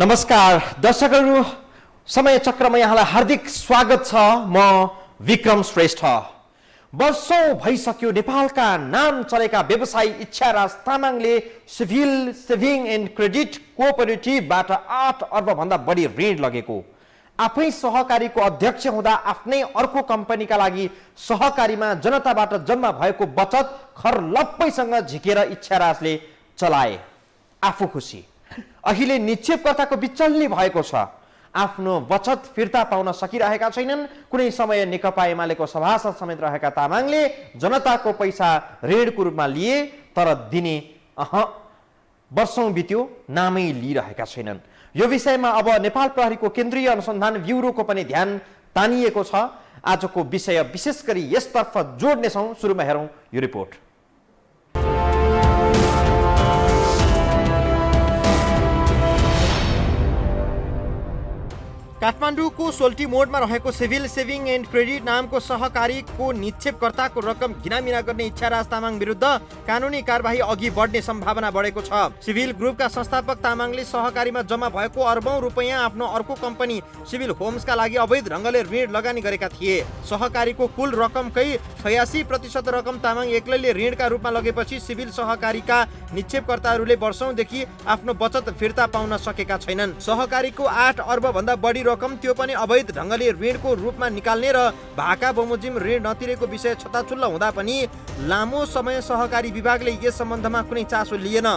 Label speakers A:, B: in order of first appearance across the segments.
A: नमस्कार दर्शकहरू, समय चक्रमा यहाँलाई हार्दिक स्वागत छ। म विक्रम श्रेष्ठ। वर्षौं भइसक्यो नेपालका नाम चलेका व्यवसायी इच्छाराज तामाङले सिभिल सेभिङ एन्ड क्रेडिट कोअपरेटिभबाट 8 अर्ब भन्दा बढी ऋण लगेको। आफै सहकारीको अध्यक्ष हुँदा आफ्नै अर्को कम्पनीका लागि सहकारीमा जनताबाट जम्मा भएको बचत खरलप्पैसँग झिकेर इच्छाराजले चलाए। आफू खुसी, अहिले निक्षेपकर्ताको बिचल्ली भएको छ। आफ्नो बचत फिर्ता पाउन सकिरहेका छैनन्। कुनै समय नेकपा एमालेको सभासद समेत रहेका तामाङले जनताको पैसा ऋणको रूपमा लिए, तर दिने वर्षौं बित्यो, नामै लिइरहेका छैनन्। यो विषयमा अब नेपाल प्रहरीको केन्द्रीय अनुसन्धान ब्युरोको पनि ध्यान तानिएको छ। आजको विषय विशेष गरी यसतर्फ जोड्नेछौँ। सुरुमा हेरौँ यो रिपोर्ट। काठमाडौँको सोल्टी मोडमा रहेको सिभिल सेभिङ एन्ड क्रेडिट नामको सहकारीको निक्षेपकर्ताको रकम घिनामिना गर्ने इच्छाराज तामाङ विरुद्ध कानुनी कारबाही अघि बढ्ने सम्भावना बढेको छ। सिभिल ग्रुपका संस्थापक तामाङले सहकारीमा जम्मा भएको अर्बौं रुपैयाँ आफ्नो अर्को कम्पनी सिभिल होम्सका लागि अवैध ढङ्गले ऋण लगानी गरेका थिए। सहकारीको कुल रकमकै 86% रकम तामाङ एक्लैले ऋणका रूपमा लगेपछि सिभिल सहकारीका निक्षेपकर्ताहरूले वर्षौंदेखि आफ्नो बचत फिर्ता पाउन सकेका छैनन्। सहकारीको 8 अर्ब भन्दा बढी रकम, त्यो पनि अवैध ढङ्गले ऋणको रूपमा निकाल्ने र भाका बमोजिम ऋण नतिरेको विषय छताछुल्ल हुँदा पनि लामो समय सहकारी विभागले यस सम्बन्धमा कुनै चासो लिएन।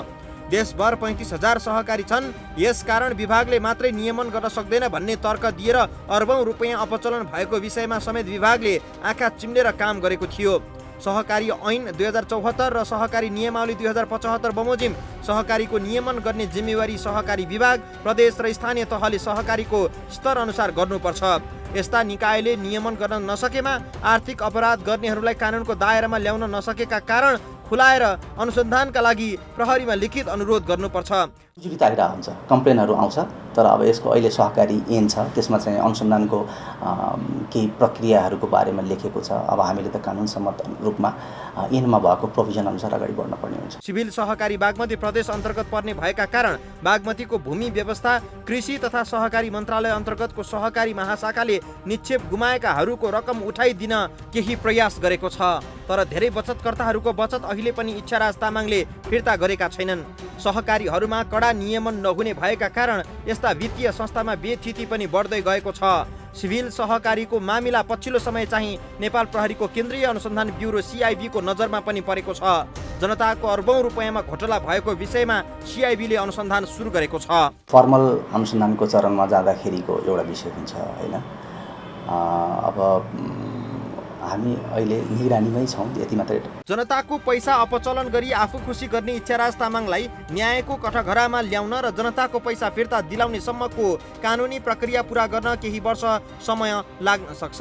A: देशभर 35,000 सहकारी छन्। यसकारण विभागले मात्रै नियमन गर्न सक्दैन भन्ने तर्क दिएर अर्बौं रुपैयाँ अपचलन भएको विषयमा समेत विभागले आँखा चिम्लेर काम गरेको थियो। सहकारी ऐन 2074 र सहकारी नियमावली 2075 बमोजिम सहकारीको नियमन गर्ने जिम्मेवारी सहकारी विभाग, प्रदेश र स्थानीय तहले सहकारीको स्तर अनुसार गर्नुपर्छ। यस्ता निकायले नियमन गर्न नसकेमा आर्थिक अपराध गर्नेहरूलाई कानुनको दायरामा ल्याउन नसकेका कारण खुलाएर अनुसन्धानका लागि प्रहरीमा लिखित अनुरोध गर्नुपर्छ।
B: जुरी आइरहेको हुन्छ, कम्प्लेनहरू आउँछ, तर अब यसको अहिले सहकारी ऐन छ, त्यसमा चाहिँ अनुसन्धानको केही प्रक्रियाहरूको बारेमा लेखेको छ। अब हामीले त कानुन सम्मत रूपमा ऐनमा भएको प्रोभिजन अनुसार अगाडि बढ्न पर्ने हुन्छ।
A: सिभिल सहकारी बागमती प्रदेश अन्तर्गत पर्ने भएका कारण बागमतीको भूमि व्यवस्था, कृषि तथा सहकारी मन्त्रालय अन्तर्गतको सहकारी महाशाखाले निक्षेप गुमाएकाहरूको रकम उठाइदिन केही प्रयास गरेको छ, तर धेरै बचतकर्ताहरूको बचत अहिले पनि इच्छाराज तामाङले फिर्ता गरेका छैनन्। सहकारीहरूमा कडा नियमन नहुने भएका कारण यस्ता वित्तीय संस्थामा बेथिति पनि बढ्दै गएको छ। सिभिल सहकारीको मामिला पछिल्लो समय चाहिँ नेपाल प्रहरीको केन्द्रीय अनुसन्धान ब्युरो CIB को नजरमा पनि परेको छ। जनताको अर्बौं रुपैयाँमा घोटाला भएको विषयमा CIB ले अनुसन्धान सुरु गरेको छ।
B: फर्मल अनुसन्धानको चरणमा जाँदाखेरिको एउटा विषय हुन्छ हैन। अब हामी अहिले निगरानीमै छौँ, यति मात्रै।
A: जनताको पैसा अपचलन गरी आफू खुसी गर्ने इच्छाराज तामाङलाई न्यायको कठघरामा ल्याउन र जनताको पैसा फिर्ता दिलाउने सम्मको कानुनी प्रक्रिया पूरा गर्न केही वर्ष समय लाग्न सक्छ।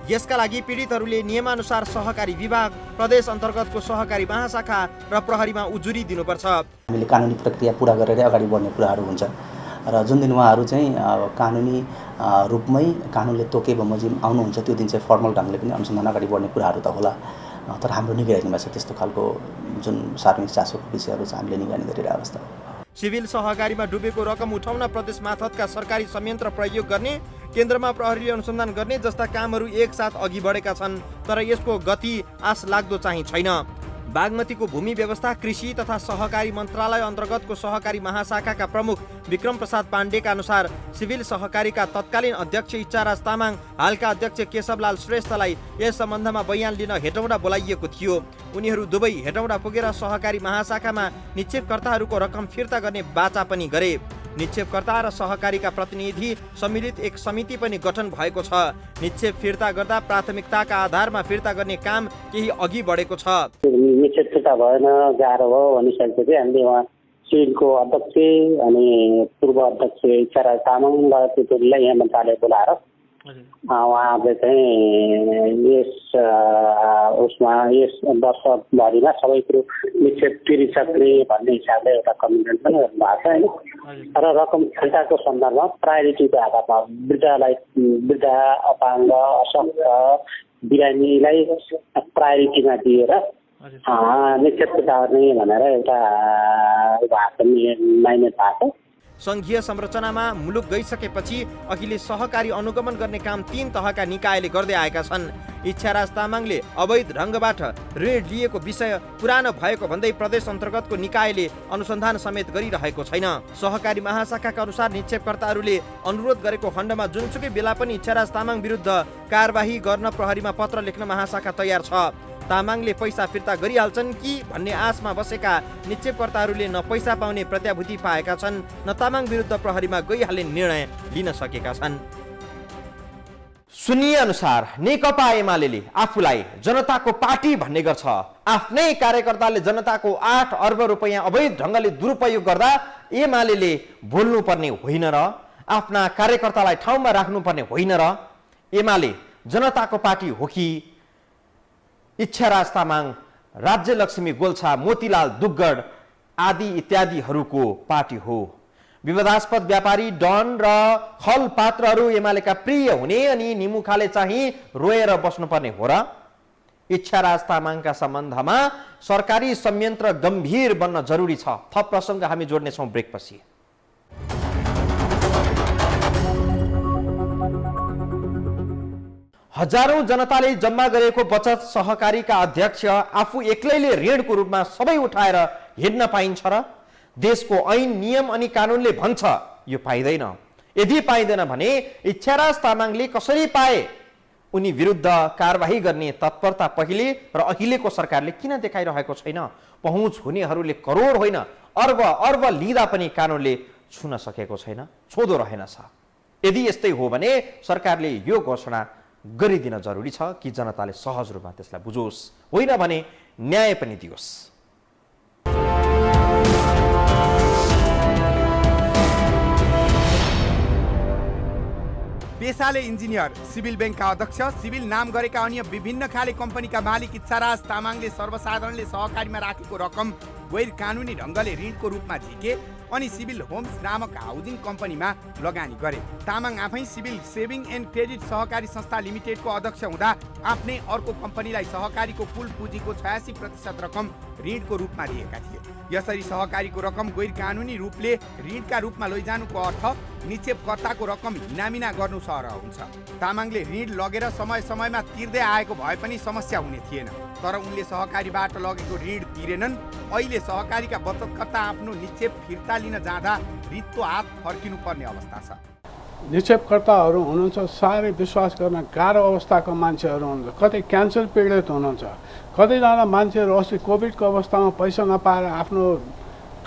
A: यसका लागि पीडितहरूले नियमानुसार सहकारी विभाग, प्रदेश अन्तर्गतको सहकारी महाशाखा र प्रहरीमा उजुरी दिनुपर्छ।
B: हामीले कानुनी प्रक्रिया पूरा गरेर अगाडि बढ्ने कुराहरू हुन्छ र जुन दिन उहाँहरू चाहिँ कानुनी रूपमै कानुनले तोके बमोजिम आउनुहुन्छ, त्यो दिन चाहिँ फर्मल ढङ्गले पनि अनुसन्धान अगाडि बढ्ने कुराहरू त होला, तर हाम्रो निगरानीमा छ त्यस्तो खालको जुन सार्वजनिक चासोको विषयहरू चाहिँ हामीले निगरानी गरिरहेको अवस्था।
A: सिभिल सहकारीमा डुबेको रकम उठाउन प्रदेश मार्फतका सरकारी संयन्त्र प्रयोग गर्ने, केन्द्रमा प्रहरीले अनुसन्धान गर्ने जस्ता कामहरू एकसाथ अघि बढेका छन्, तर यसको गति आश लाग्दो चाहिँ छैन। बागमतीको भूमि व्यवस्था, कृषि तथा सहकारी मन्त्रालय अन्तर्गतको सहकारी महाशाखाका प्रमुख विक्रम प्रसाद पाण्डेका अनुसार सिभिल सहकारीका तत्कालीन अध्यक्ष इच्छाराज तामाङ, हालका अध्यक्ष केशवलाल श्रेष्ठलाई यस सम्बन्धमा बयान लिन हेटौँडा बोलाइएको थियो। उनीहरू दुवै हेटौँडा पुगेर सहकारी महाशाखामा निक्षेपकर्ताहरूको रकम फिर्ता गर्ने बाचा पनि गरे। निक्षेपकर्ता र सहकारीका प्रतिनिधि सम्मिलित एक समिति पनि गठन भएको छ। निक्षेप फिर्ता गर्दा प्राथमिकताका आधारमा फिर्ता गर्ने काम केही अघि बढेको छ।
C: निक्षेप फिर्ता भएन, गाह्रो भयो भनिसकेपछि हामीले उहाँ सिभिलको अध्यक्ष अनि पूर्व अध्यक्ष इच्छाराज तामाङ लगायतलाई यहाँ मन्त्रालय बोलाएर उहाँले चाहिँ यस वर्षभरिमा सबै कुरो निक्षेप तिरिसक्ने भन्ने हिसाबले एउटा कमिटमेन्ट पनि गर्नु भएको छ होइन। र रकम फिर्ताको सन्दर्भमा प्रायोरिटीको आधारमा वृद्ध, अपाङ्ग, अशक्त, बिरामीलाई प्रायोरिटीमा दिएर निक्षेप फिर्ता गर्ने भनेर एउटा भएको माइने भएको।
A: सङ्घीय संरचनामा मुलुक गइसकेपछि अहिले सहकारी अनुगमन गर्ने काम 3 तहका निकायले गर्दै आएका छन्। इच्छाराज तामाङले अवैध ढङ्गबाट ऋण लिएको विषय पुरानो भएको भन्दै प्रदेश अन्तर्गतको निकायले अनुसन्धान समेत गरिरहेको छैन। सहकारी महाशाखाका अनुसार निक्षेपकर्ताहरूले अनुरोध गरेको खण्डमा जुनसुकै बेला पनि इच्छाराज तामाङ विरुद्ध कारबाही गर्न प्रहरीमा पत्र लेख्न महाशाखा तयार छ। तामाङले पैसा फिर्ता गरिहाल्छन् कि भन्ने आशमा बसेका निक्षेपकर्ताहरूले न पैसा पाउने प्रत्याभूति पाएका छन्, न तामाङ विरुद्ध प्रहरीमा गइहाल्ने निर्णय लिन सकेका छन्। सुनिए अनुसार नेकपा एमाले आफूलाई जनताको पार्टी भन्ने गर्छ। आफ्नै कार्यकर्ताले जनताको 8 अर्ब रुपैयाँ अवैध ढङ्गले दुरुपयोग गर्दा एमाले बोल्नुपर्ने होइन र? आफ्ना कार्यकर्तालाई ठाउँमा राख्नुपर्ने होइन र? एमाले जनताको पार्टी हो कि इच्छाराज तामाङ, राज्यलक्ष्मी गोल्छा, मोतीलाल दुग्गड आदि इत्यादिहरूको पार्टी हो? विवादास्पद व्यापारी डन र खल पात्रहरू एमालेका प्रिय हुने अनि निमुखाले चाहिँ रोएर बस्नुपर्ने हो र? इच्छाराज तामाङका सम्बन्धमा सरकारी संयन्त्र गम्भीर बन्न जरुरी छ। थप प्रसङ्ग हामी जोड्नेछौँ ब्रेकपछि। हजारौं जनताले जम्मा गरेको बचत सहकारीका अध्यक्ष आफू एक्लैले ऋणको रूपमा सबै उठाएर हिँड्न पाइन्छ र? देशको ऐन नियम अनि कानुनले भन्छ यो पाइँदैन। यदि पाइँदैन भने इच्छाराज तामाङले कसरी पाए? उनी विरुद्ध कारबाही गर्ने तत्परता पहिले र अहिलेको सरकारले किन देखाइरहेको छैन? पहुँच हुनेहरूले करोड होइन अर्ब अर्ब लिँदा पनि कानुनले छुन सकेको छैन, छोदो रहेनछ। यदि यस्तै हो भने सरकारले यो घोषणा गरिदिन जरुरी छ कि जनताले सहज रूपमा त्यसलाई बुझोस्, होइन भने न्याय पनि दियोस्।
D: पेसाले इन्जिनियर, सिभिल ब्याङ्कका अध्यक्ष, सिभिल नाम गरेका अन्य विभिन्न खाले कम्पनीका मालिक इच्छाराज तामाङले सर्वसाधारणले सहकारीमा राखेको रकम गैर कानुनी ढङ्गले ऋणको रूपमा झिके अनि सिभिल होम्स नामक हाउसिङ कम्पनीमा लगानी गरे। तामाङ आफै सिभिल सेभिङ एन्ड क्रेडिट सहकारी संस्था लिमिटेडको अध्यक्ष हुँदा आफ्नै अर्को कम्पनीलाई सहकारीको कुल पुँजीको 86% रकम ऋणको रूपमा दिएका थिए। यसरी सहकारीको रकम गैर कानुनी रूपले ऋणका रूपमा लैजानुको अर्थ निक्षेपकर्ताको रकम हिनामिना गर्नु सरह हुन्छ। तामाङले ऋण लगेर समय समयमा तिर्दै आएको भए पनि समस्या हुने थिएन, तर उनले सहकारीबाट लगेको ऋण तिरेनन्। अहिले सहकारीका बचतकर्ता आफ्नो निक्षेप फिर्ता लिन जाँदा रित्तो हात फर्किनुपर्ने अवस्था छ।
E: निक्षेपकर्ताहरू हुनुहुन्छ साह्रै विश्वास गर्न गाह्रो अवस्थाको मान्छेहरू हुनुहुन्छ। कतै क्यान्सर पीडित हुनुहुन्छ, कतिजना मान्छेहरू अस्ति कोभिडको अवस्थामा पैसा नपाएर आफ्नो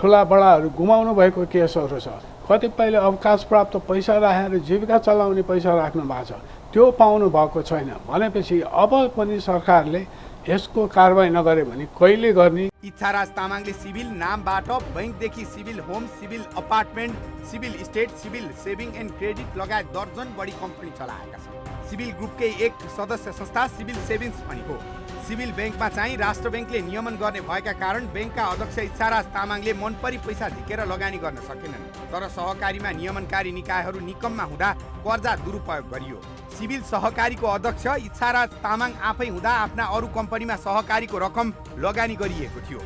E: ठुला बडाहरू गुमाउनु भएको केसहरू छ। कतिपयले अवकाश प्राप्त पैसा राखेर जीविका चलाउने पैसा राख्नु भएको छ, त्यो पाउनु भएको छैन। भनेपछि अब पनि सरकारले यसको कारबाही नगरे भने कहिले गर्ने?
D: इच्छाराज तामाङले सिभिल नामबाट बैंकदेखि civil home, civil apartment, civil state, civil saving and credit लगायत दर्जन बढी कम्पनी चलाएका छन्। सिभिल ग्रुपकै एक सदस्य संस्था सिभिल सेभिङ्स पनि हो। सिभिल ब्याङ्कमा चाहिँ राष्ट्र ब्याङ्कले नियमन गर्ने भएका कारण ब्याङ्कका अध्यक्ष इच्छाराज तामाङले मनपरी पैसा झिकेर लगानी गर्न सकेनन्। तर सहकारीमा नियमनकारी निकायहरू निकममा हुँदा कर्जा दुरुपयोग गरियो। सिभिल सहकारीको अध्यक्ष इच्छाराज तामाङ आफै हुँदा आफ्ना अरू कम्पनीमा सहकारीको रकम लगानी गरिएको थियो।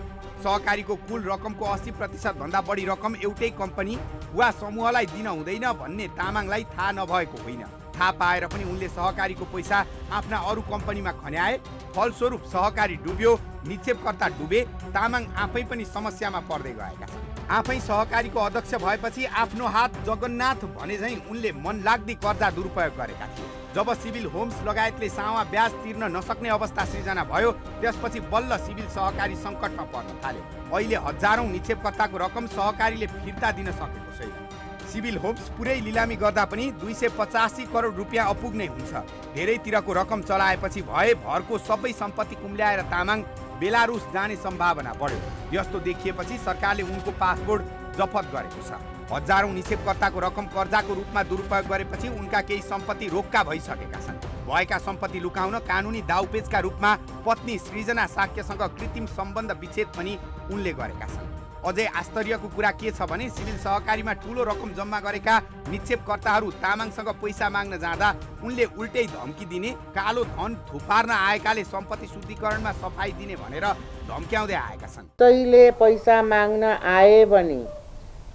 D: सहकारीको कुल रकमको 80% भन्दा बढी रकम एउटै कम्पनी वा समूहलाई दिन हुँदैन भन्ने तामाङलाई थाहा नभएको होइन। थाहा पाएर पनि उनले सहकारीको पैसा आफ्ना अरू कम्पनीमा खन्याए। फलस्वरूप सहकारी डुब्यो, निक्षेपकर्ता डुबे। तामाङ आफै पनि समस्यामा पर्दै गएका छन्। आफै सहकारीको अध्यक्ष भएपछि आफ्नो हात जगन्नाथ भने झैँ उनले मनलाग्दी कर्जा दुरुपयोग गरेका थिए। जब सिभिल होम्स लगायतले सावा ब्याज तिर्न नसक्ने अवस्था सृजना भयो, त्यसपछि बल्ल सिभिल सहकारी सङ्कटमा पर्न थाल्यो। अहिले हजारौं निक्षेपकर्ताको रकम सहकारीले फिर्ता दिन सकेको छैन। सिभिल होम्स पुरै लिलामी गर्दा पनि 285 करोड रुपियाँ अपुग्ने हुन्छ। धेरैतिरको रकम चलाएपछि भए भरको सबै सम्पत्ति कुम्ल्याएर तामाङ बेलारुस जाने सम्भावना बढ्यो। यस्तो देखिएपछि सरकारले उनको पासपोर्ट जफत गरेको छ। हजारौं निक्षेपकर्ताको रकम कर्जाको रूपमा दुरुपयोग गरेपछि उनका केही सम्पत्ति रोक्का भइसकेका छन्। भएका सम्पत्ति लुकाउन कानुनी दाउपेचका रूपमा पत्नी सृजना साक्यसँग कृत्रिम सम्बन्ध विच्छेद पनि उनले गरेका छन्। अझै आश्चर्यको कुरा के छ भने सिभिल सहकारीमा ठूलो रकम जम्मा गरेका निक्षेपकर्ताहरू तामाङसँग पैसा माग्न जाँदा उनले उल्टै धम्की दिने, कालो धन थुपार्न आएकाले सम्पत्ति शुद्धिकरणमा सफाई दिने भनेर धम्क्याउँदै आएका छन्।
F: तैले पैसा माग्न आए भने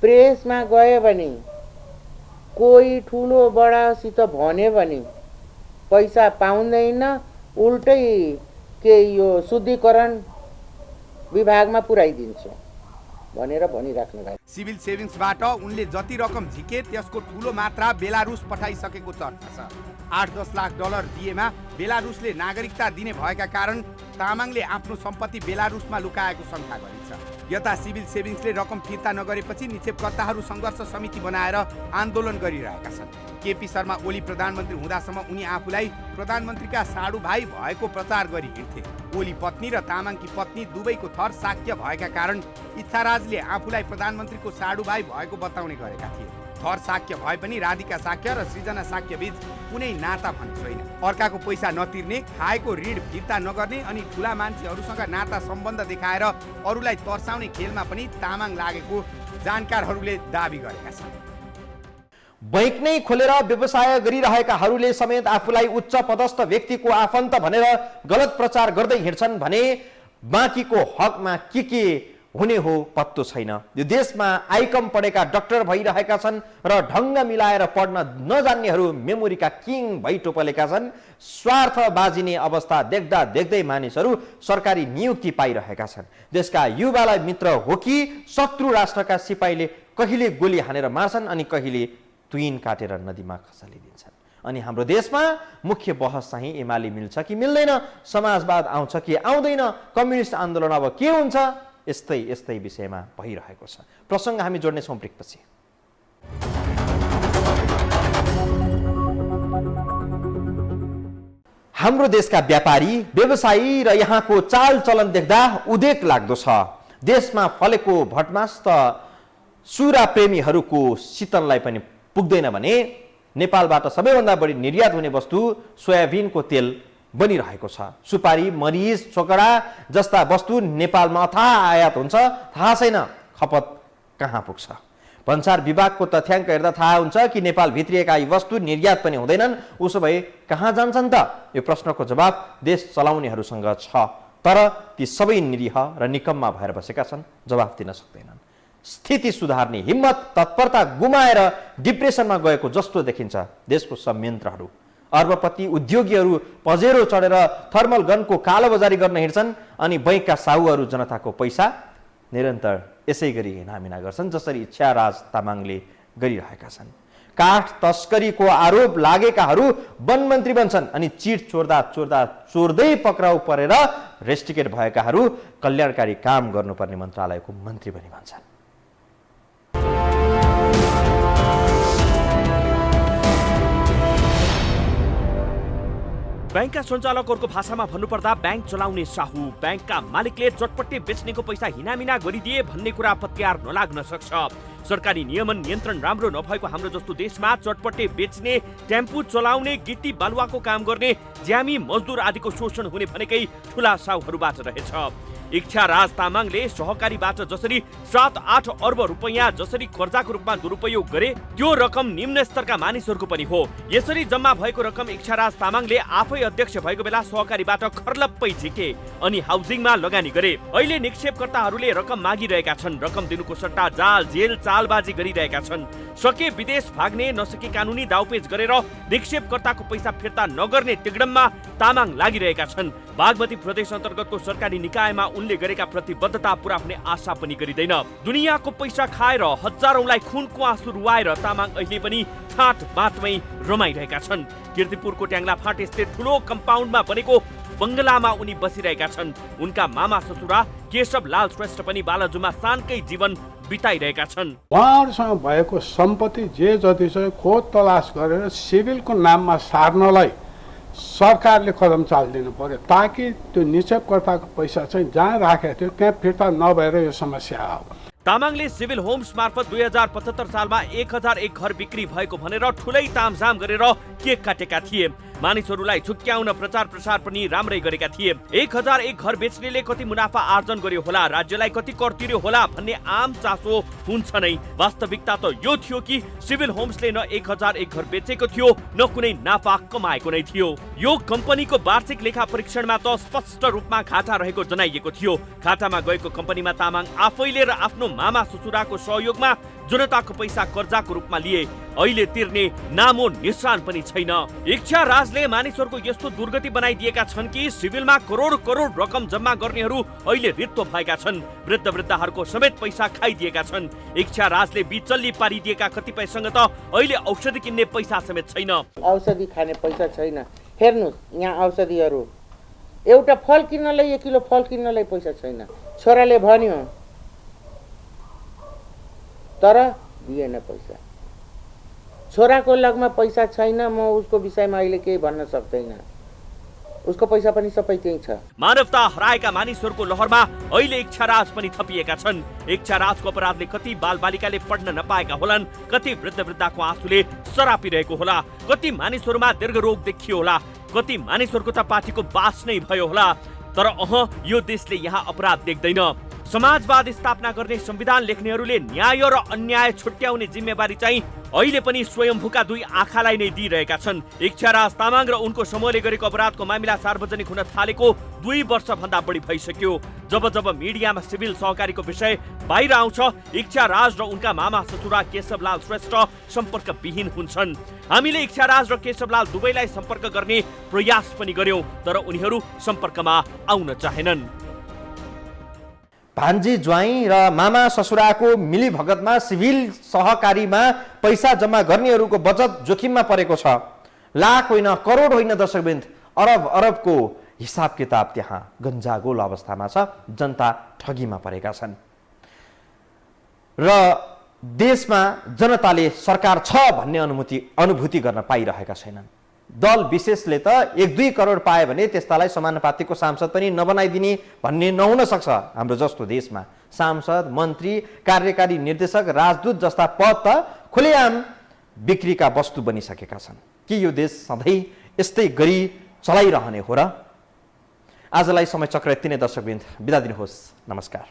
F: प्रेसमा गयो भने कोही ठुलो बडासित भन्यो भने पैसा पाउँदैन, उल्टै के यो शुद्धिकरण विभागमा पुर्याइदिन्छ भनेर भनिराख्नु भएको।
D: सिभिल सेभिङ्सबाट उनले जति रकम झिके त्यसको ठुलो मात्रा बेलारुस पठाइसकेको चर्चा छ। 8-10 लाख डलर दिएमा बेलारुसले नागरिकता दिने भएका कारण तामाङले आफ्नो सम्पत्ति बेलारुसमा लुकाएको शङ्का गरिन्छ। यता सिभिल सेभिङ्सले रकम फिर्ता नगरेपछि निक्षेपकर्ताहरू सङ्घर्ष समिति बनाएर आन्दोलन गरिरहेका छन्। केपी शर्मा ओली प्रधानमन्त्री हुँदासम्म उनी आफूलाई प्रधानमन्त्रीका साडु भाइ भएको प्रचार गरी हिँड्थे। ओली पत्नी र तामाङकी पत्नी दुवैको थर शाक्य भएका कारण इच्छाराजले आफूलाई प्रधानमन्त्रीको साडु भाइ भएको बताउने गरेका थिए। थर शाक्य भए पनि राधिका शाक्य र सृजना शाक्य बीच कुनै नाता भने छैन। अर्काको पैसा नतिर्ने, खाएको ऋण फिर्ता नगर्ने अनि ठुला मान्छेहरूसँग नाता सम्बन्ध देखाएर अरूलाई तर्साउने खेलमा पनि तामाङ लागेको जानकारहरूले दाबी गरेका छन्।
A: बैंक नै खोलेर व्यवसाय गरिरहेकाहरूले समेत आफूलाई उच्च पदस्थ व्यक्तिको आफन्त भनेर गलत प्रचार गर्दै हिँड्छन् भने बाँकीको हकमा के हुने हो पत्तो छैन। यो देशमा आइकम पढेका डाक्टर भइरहेका छन् र ढङ्ग मिलाएर पढ्न नजान्नेहरू मेमोरीका किङ भई टोपलेका छन्। स्वार्थ बाजिने अवस्था देख्दा देख्दै मानिसहरू सरकारी नियुक्ति पाइरहेका छन्। देशका युवालाई मित्र हो कि शत्रु राष्ट्रका सिपाहीले कहिले गोली हानेर मार्छन् अनि कहिले तुइन काटेर नदीमा खसालिदिन्छन्। अनि हाम्रो देशमा मुख्य बहस चाहिँ एमाले मिल्छ कि मिल्दैन, समाजवाद आउँछ कि आउँदैन, कम्युनिस्ट आन्दोलन अब के हुन्छ, यस्तै विषयमा भइरहेको छ। प्रसङ्ग हामी जोड्नेछौँ ब्रेकपछि। हाम्रो देशका व्यापारी, व्यवसायी र यहाँको चालचलन देख्दा उदेक लाग्दो छ। देशमा फलेको भटमास त सुरा प्रेमीहरूको शीतललाई पनि पुग्दैन भने नेपालबाट सबैभन्दा बढी निर्यात हुने वस्तु सोयाबिनको तेल बनिरहेको छ। सुपारी, मरिच, छोकडा जस्ता वस्तु नेपालमा अथाह आयात हुन्छ, थाहा छैन खपत कहाँ पुग्छ। भन्सार विभागको तथ्याङ्क हेर्दा थाहा हुन्छ कि नेपाल भित्रिएका यी वस्तु निर्यात पनि हुँदैनन्। उसो भए कहाँ जान्छन् त? यो प्रश्नको जवाब देश चलाउनेहरूसँग छ, तर ती सबै निरीह र निकम्मा भएर बसेका छन्, जवाफ दिन सक्दैनन्। स्थिति सुधार्ने हिम्मत, तत्परता गुमाएर डिप्रेसनमा गएको जस्तो देखिन्छ देशको संयन्त्रहरू। अर्बपति उद्योगीहरू पजेरो चढेर थर्मल गनको कालोबजारी गर्न हिँड्छन् अनि बैंकका साहुहरू जनताको पैसा निरन्तर यसै गरी हिनामिना गर्छन् जसरी इच्छाराज तामाङले गरिरहेका छन्। काठ तस्करीको आरोप लागेकाहरू वनमन्त्री बन्छन् अनि चिट चोर्दै पक्राउ परेर रेस्टिकेट भएकाहरू कल्याणकारी काम गर्नुपर्ने मन्त्रालयको मन्त्री पनि भन्छन्।
G: बैंकका सञ्चालकहरूको भाषामा भन्नुपर्दा बैंक चलाउने साहु, बैंकका मालिकले चटपटे बेच्नेको पैसा हिनामिना गरिदिए भन्ने कुरा पत्यार नलाग्न सक्छ। सरकारी नियमन नियन्त्रण राम्रो नभएको हाम्रो जस्तो देशमा चटपटे बेच्ने, टेम्पू चलाउने, गिट्टी बालुवाको काम गर्ने, ज्यामी मजदुर आदिको शोषण हुने भनेकै ठुला साहुहरूबाट रहेछ। इच्छाराज तामाङले सहकारीबाट जसरी 7-8 अर्ब रुपैयाँ जसरी कर्जाको रूपमा दुरुपयोग गरे त्यो रकम निम्न स्तरका मानिसहरूको पनि हो। यसरी जम्मा भएको रकम इच्छाराज तामाङले आफै अध्यक्ष भएको बेला सहकारीबाट खर्लप्पै झिके अनि हाउसिङमा लगानी गरे। अहिले निक्षेपकर्ताहरूले रकम मागिरहेका छन्, रकम दिनुको सट्टा जाल जेल चालबाजी गरिरहेका छन्। सके विदेश भाग्ने, नसके कानुनी दाउपेच गरेर निक्षेपकर्ताको पैसा फिर्ता नगर्ने तिगडममा तामाङ लागिरहेका छन्। बागमती प्रदेश अन्तर्गतको सरकारी निकायमा उनले गरेका प्रतिबद्धता पूरा हुने आशा पनि गरिँदैन। दुनियाँको पैसा खाएर हजारौंलाई खुनको आँसु रुवाएर तामाङ अहिले पनि ठाट बाटमै रमाइरहेका छन्। कीर्तिपुरको ट्याङ्ला फाट स्थित ठुलो कम्पाउन्डमा बनेको बंगलामा उनी बसिरहेका छन्। उनका मामा ससुरा केशव लाल श्रेष्ठ पनि बालाजुमा सानकै जीवन बिताइरहेका छन्।
E: उहाँहरूसँग भएको सम्पत्ति जे जति छ खोज तलास गरेर सिभिलको नाममा सार्नलाई सरकारले कदम चालिदिनु पर्यो, ताकि त्यो निक्षेपकर्ताको पैसा चाहिँ जहाँ राखेको थियो त्यहाँ फिर्ता नभएर यो समस्या आयो।
G: तामाङले सिभिल होम्स मार्फत 2075 सालमा 1001 घर बिक्री भएको भनेर ठुलै तामझाम गरेर केक काटेका थिए। मानिसहरूलाई झुक्क्याउन प्रचार प्रसार पनि राम्रै गरेका थिए। 1001 घर बेच्नेले कति मुनाफा आर्जन गर्यो होला, राज्यलाई कति कर तिर्यो होला भन्ने आम चासो हुन्छ नै। वास्तविकता त यो थियो कि सिभिल होम्सले न 1001 घर बेचेको थियो न कुनै नाफा कमाएको नै थियो। यो कम्पनीको वार्षिक लेखा परीक्षणमा त स्पष्ट रूपमा घाटा रहेको जनाइएको थियो। घाटामा गएको कम्पनीमा तामाङ आफैले र आफ्नो मामा ससुराको सहयोगमा जनताको पैसा कर्जाको रूपमा लिए अहिले तिर्ने नामो निशान पनि छैन। इच्छा राजले मानिसहरूको यस्तो दुर्गति बनाइदिएका छन् कि सिभिलमा करोड करोड रकम जम्मा गर्नेहरू अहिले रित्तो भएका छन्। वृद्ध वृद्धाहरूको समेत पैसा खाइदिएका छन्। इच्छा राजले बिचल्ली पारिदिएका कतिपयसँग त अहिले औषधि किन्ने पैसा समेत छैन।
F: औषधि खाने पैसा छैन। हेर्नुहोस् यहाँ औषधिहरू, एउटा फल किन्नलाई 1 किलो फल किन्नलाई पैसा छैन। छोराले भन्यो तर दिएन पैसा। छोराको लगमा पैसा छैन, म उसको विषयमा अहिले केही भन्न सक्दैन। उसको पैसा पनि सबै त्यही छ।
G: मानवता हराएका मानिसहरूको लहरमा अहिले इच्छाराज पनि थपिएका छन्। इच्छाराजको अपराधले कति बालबालिकाले पढ्न नपाएका होलान्, कति वृद्ध वृद्धाको आँसुले सरापिरहेको होला, कति मानिसहरूमा दीर्घरोग देखियो होला, कति मानिसहरूको त पार्टीको बास नै भयो होला। तर यो देशले यहाँ अपराध देख्दैन। समाजवाद स्थापना गर्ने संविधान लेख्नेहरूले न्याय र अन्याय छुट्याउने जिम्मेवारी चाहिँ अहिले पनि स्वयम्भूका दुई आँखालाई नै दिइरहेका छन्। इच्छाराज तामाङ र उनको समूहले गरेको अपराधको मामिला सार्वजनिक हुन थालेको 2 वर्षभन्दा बढी भइसक्यो। जब जब मिडियामा सिभिल सहकारीको विषय बाहिर आउँछ, इच्छाराज र उनका मामा ससुरा केशवलाल श्रेष्ठ सम्पर्कविहीन हुन्छन्। हामीले इच्छाराज र केशवलाल दुवैलाई सम्पर्क गर्ने प्रयास पनि गर्यौं, तर उनीहरू सम्पर्कमा आउन चाहेनन्।
A: भान्जी ज्वाइँ र मामा ससुराको मिलीभगतमा सिभिल सहकारीमा पैसा जम्मा गर्नेहरूको बचत जोखिममा परेको छ। लाख होइन, करोड होइन दर्शकवृन्द, अरब अरबको हिसाब किताब त्यहाँ गन्जागोल अवस्थामा छ। जनता ठगीमा परेका छन् र देशमा जनताले सरकार छ भन्ने अनुभूति गर्न पाइरहेका छैनन्। दल विशेषले त 1-2 करोड पाए भने त्यस्तालाई समानुपातिको सांसद पनि नबनाइदिने भन्ने नहुन सक्छ। हाम्रो जस्तो देशमा सांसद, मन्त्री, कार्यकारी निर्देशक, राजदूत जस्ता पद त खुलेआम बिक्रीका वस्तु बनिसकेका छन्। के यो देश सधैँ यस्तै गरी चलाइरहने हो र? आजलाई समय चक्र यति नै दर्शकवृन्द, बिदा दिनुहोस्। नमस्कार।